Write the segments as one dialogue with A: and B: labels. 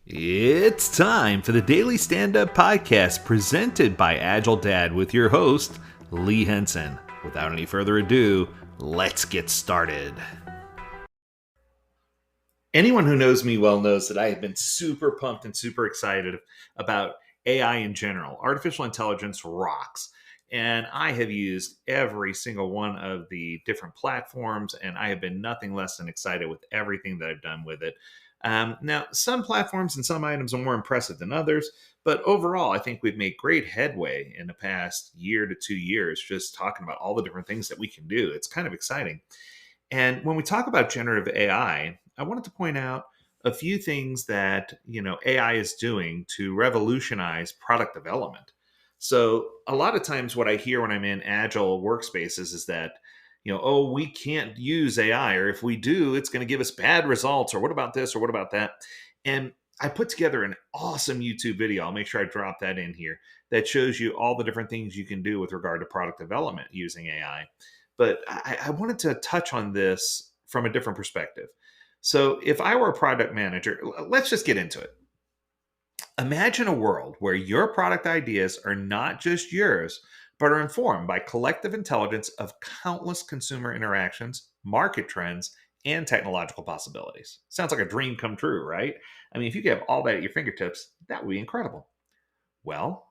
A: It's time for the Daily Stand Up Podcast presented by Agile Dad with your host, Lee Henson. Without any further ado, let's get started. Anyone who knows me well knows that I have been super pumped and super excited about AI in general. Artificial intelligence rocks. And I have used every single one of the different platforms, and I have been nothing less than excited with everything that I've done with it. Now, some platforms and some items are more impressive than others, but overall, I think we've made great headway in the past year to 2 years just talking about all the different things that we can do. It's kind of exciting. And when we talk about generative I wanted to point out a few things that, AI is doing to revolutionize product development. So, a lot of times what I hear when I'm in agile workspaces is that, oh, we can't use AI, or if we do, it's going to give us bad results, or what about this, or what about that? And I put together an awesome YouTube video. I'll make sure I drop that in here that shows you all the different things you can do with regard to product development using AI. But I wanted to touch on this from a different perspective. So, if I were a product manager, let's just get into it. Imagine a world where your product ideas are not just yours, but are informed by collective intelligence of countless consumer interactions, market trends, and technological possibilities. Sounds like a dream come true, right? I mean, if you could have all that at your fingertips, that would be incredible. Well,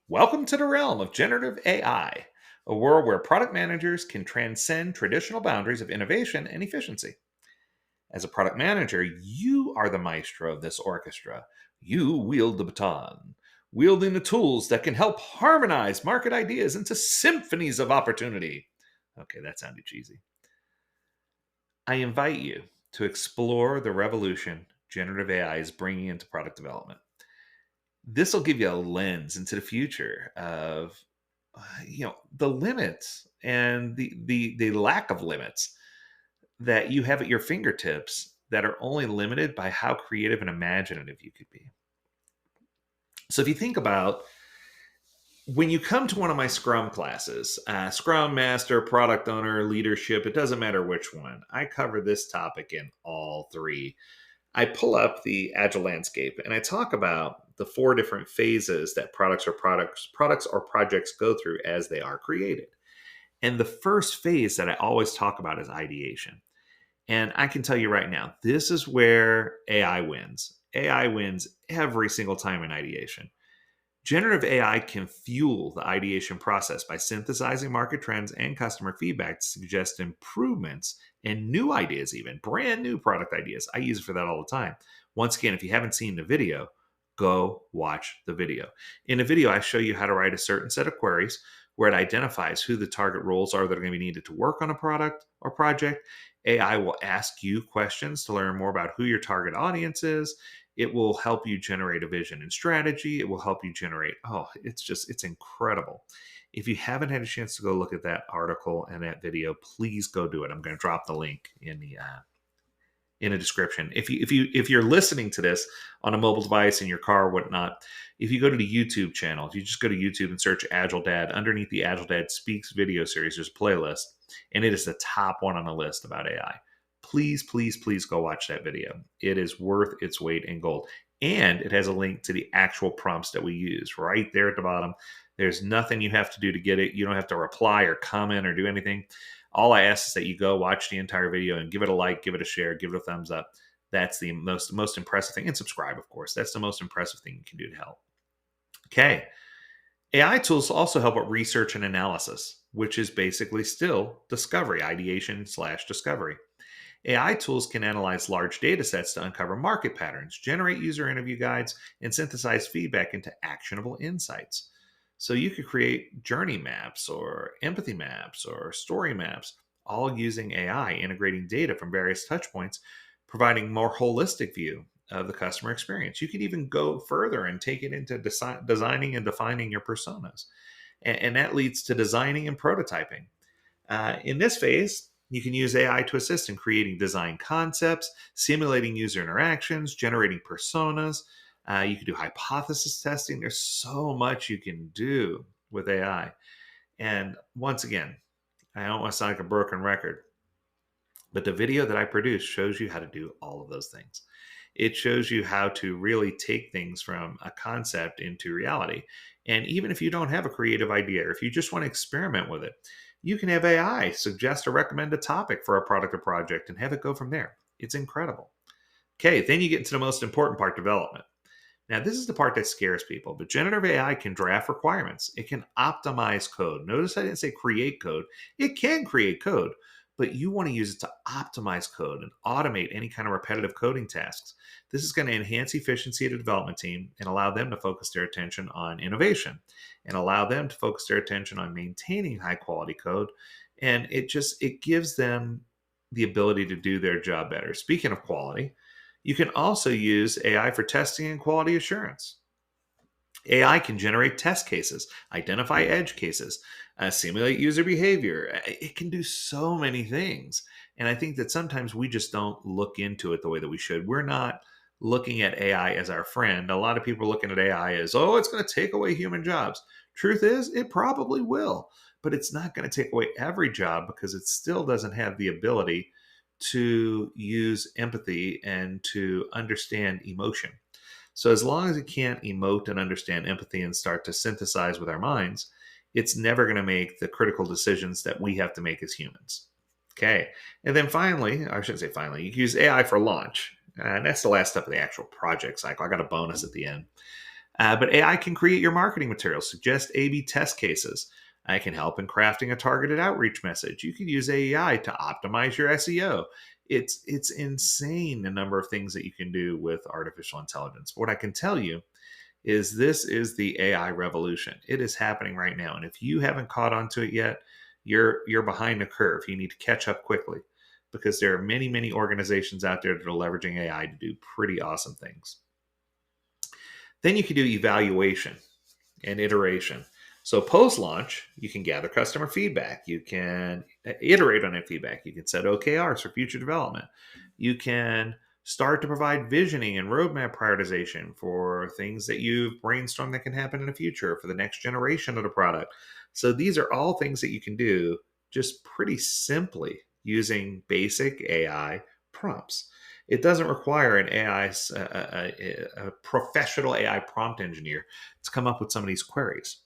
A: welcome to the realm of generative AI, a world where product managers can transcend traditional boundaries of innovation and efficiency. As a product manager, you are the maestro of this orchestra. You wield the baton, wielding the tools that can help harmonize market ideas into symphonies of opportunity. Okay, that sounded cheesy. I invite you to explore the revolution generative AI is bringing into product development. This will give you a lens into the future of the limits and the lack of limits that you have at your fingertips that are only limited by how creative and imaginative you could be. So if you think about when you come to one of my Scrum classes, Scrum Master, Product Owner, Leadership, it doesn't matter which one. I cover this topic in all three. I pull up the Agile landscape and I talk about the four different phases that products or projects go through as they are created. And the first phase that I always talk about is ideation. And I can tell you right now, this is where AI wins. AI wins every single time in ideation. Generative AI can fuel the ideation process by synthesizing market trends and customer feedback to suggest improvements and new ideas, even brand new product ideas. I use it for that all the time. Once again, if you haven't seen the video, go watch the video. In the video, I show you how to write a certain set of queries where it identifies who the target roles are that are going to be needed to work on a product or project. AI will ask you questions to learn more about who your target audience is. It will help you generate a vision and strategy. It will help you generate, it's incredible. If you haven't had a chance to go look at that article and that video, please go do it. I'm going to drop the link in a description. If you're listening to this on a mobile device in your car or whatnot, if you go to the YouTube channel, if you just go to YouTube and search Agile Dad, underneath the Agile Dad Speaks video series, there's a playlist, and it is the top one on the list about AI. Please, please, please go watch that video. It is worth its weight in gold. And it has a link to the actual prompts that we use right there at the bottom. There's nothing you have to do to get it. You don't have to reply or comment or do anything. All I ask is that you go watch the entire video and give it a like, give it a share, give it a thumbs up. That's the most impressive thing. And subscribe, of course. That's the most impressive thing you can do to help. Okay. AI tools also help with research and analysis, which is basically still discovery, ideation/discovery. AI tools can analyze large data sets to uncover market patterns, generate user interview guides, and synthesize feedback into actionable insights. So you could create journey maps or empathy maps or story maps, all using AI, integrating data from various touch points, providing more holistic view of the customer experience. You could even go further and take it into designing and defining your personas. And that leads to designing and prototyping. In this phase, you can use AI to assist in creating design concepts, simulating user interactions, generating personas. You can do hypothesis testing. There's so much you can do with AI. And once again, I don't want to sound like a broken record, but the video that I produced shows you how to do all of those things. It shows you how to really take things from a concept into reality. And even if you don't have a creative idea, or if you just want to experiment with it, you can have AI suggest or recommend a topic for a product or project and have it go from there. It's incredible. Okay, then you get into the most important part, development. Now, this is the part that scares people, but generative AI can draft requirements. It can optimize code. Notice I didn't say create code. It can create code, but you want to use it to optimize code and automate any kind of repetitive coding tasks. This is going to enhance efficiency of the development team and allow them to focus their attention on innovation and allow them to focus their attention on maintaining high quality code. And it gives them the ability to do their job better. Speaking of quality, you can also use AI for testing and quality assurance. AI can generate test cases, identify edge cases, simulate user behavior. It can do so many things. And I think that sometimes we just don't look into it the way that we should. We're not looking at AI as our friend. A lot of people are looking at AI as, oh, it's going to take away human jobs. Truth is, it probably will, but it's not going to take away every job because it still doesn't have the ability to use empathy and to understand emotion. So, as long as it can't emote and understand empathy and start to synthesize with our minds, it's never going to make the critical decisions that we have to make as humans. Okay. And then finally, I shouldn't say finally, you can use AI for launch. And that's the last step of the actual project cycle. I got a bonus at the end. But AI can create your marketing materials, suggest A/B test cases. I can help in crafting a targeted outreach message. You can use AI to optimize your SEO. It's insane the number of things that you can do with artificial intelligence. What I can tell you is this is the AI revolution. It is happening right now, and if you haven't caught on to it yet, you're behind the curve. You need to catch up quickly because there are many organizations out there that are leveraging AI to do pretty awesome things. Then you can do evaluation and iteration. So post launch, you can gather customer feedback. You can iterate on that feedback. You can set OKRs for future development. You can start to provide visioning and roadmap prioritization for things that you've brainstormed that can happen in the future for the next generation of the product. So these are all things that you can do just pretty simply using basic AI prompts. It doesn't require an AI, a professional AI prompt engineer to come up with some of these queries.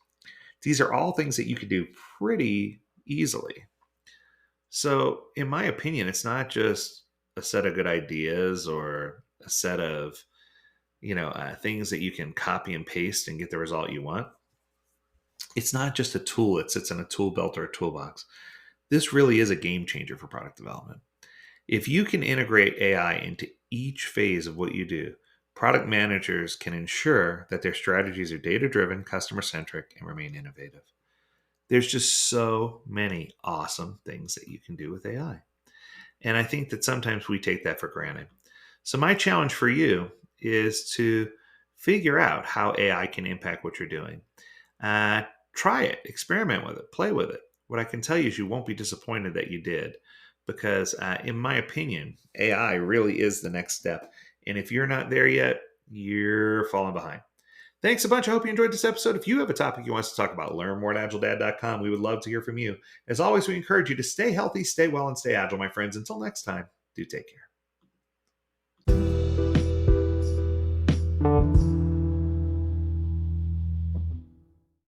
A: These are all things that you could do pretty easily. So, in my opinion, it's not just a set of good ideas or a set of things that you can copy and paste and get the result you want. It's not just a tool that sits in a tool belt or a toolbox. This really is a game changer for product development. If you can integrate AI into each phase of what you do, product managers can ensure that their strategies are data driven, customer centric, and remain innovative. There's just so many awesome things that you can do with AI. And I think that sometimes we take that for granted. So, my challenge for you is to figure out how AI can impact what you're doing. Uh, Try it, experiment with it, play with it. What I can tell you is you won't be disappointed that you did because, in my opinion, AI really is the next step. And if you're not there yet, you're falling behind. Thanks a bunch. I hope you enjoyed this episode. If you have a topic you want us to talk about, learn more at agiledad.com. We would love to hear from you. As always, we encourage you to stay healthy, stay well, and stay agile, my friends. Until next time, do take care.